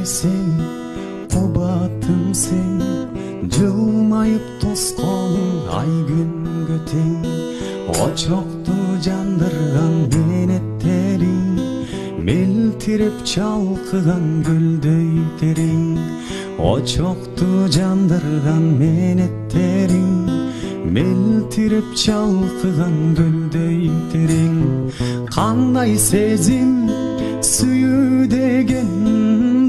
sen, kubatımsın. Жылмайып тоскон ай күнгө тең. Очокту жандырган менеттериң, мелтирип чалкыган гүлдөй терең. Очокту жандырган менеттериң, мелтирип чалкыган гүлдөй терең. Кандай сезим сүйүү деген,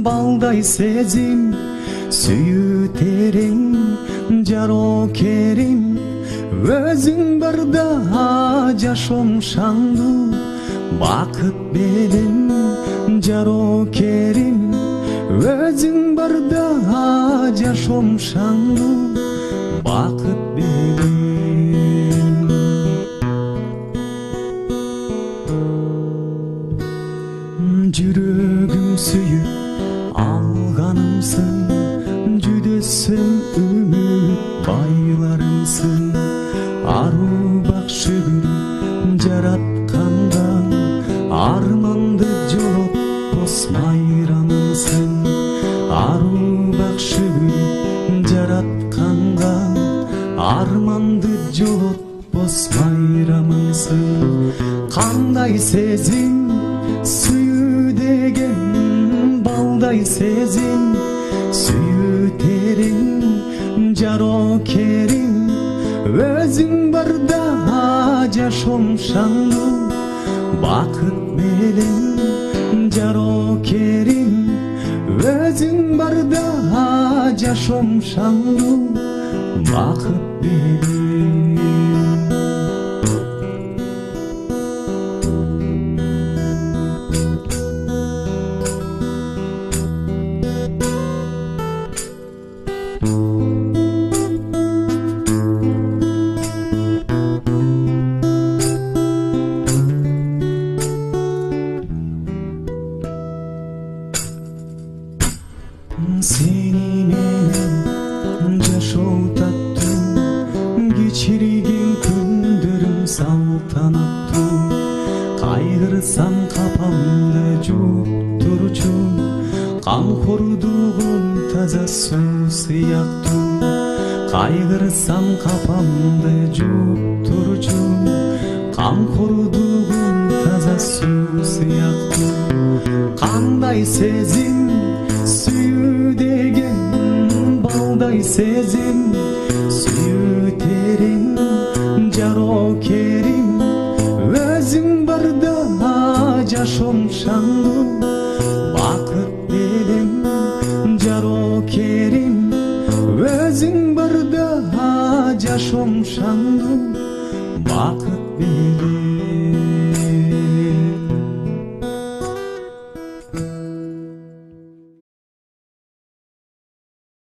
балдай сезим сүйүү терең. Жарокерим өзүң барда жашоом шаңдуу бакыт белем. Жарокерим өзүң барда жашоом шаңдуу бакыт белем. Жүрөгүм сүйүп алганымсың, жүдөсүң үмүт байларымсың. Аруу бак шүгүр жаратканда, арманды жолотпос майрамымсың. Аруу бак шүгүр жаратканда, арманды жолотпос майрамымсың. Кандай сезим сүйүү деген, балдай сезим сүйүү терең. Жарокерим өзүң барда жашоом шаңдуу бакыт белем. Жарокерим өзүң барда жашоом шаңдуу бакыт белем. Сени менен жашоо таттуу, кичирген күндөрүм салтанаттуу. Кайгырсам капамды жууп турчу, камкордугум таза суу сыяктуу. Кайгырсам капамды жууп турчу, камкордугум таза суу сыяктуу. Кандай сезим сүйүү деген, балдай сезим сүйүү терең. Жарокерим өзүң барда жашоом шаңдуу бакыт белем. Жарокерим өзүң барда жашоом шаңдуу бакыт белем.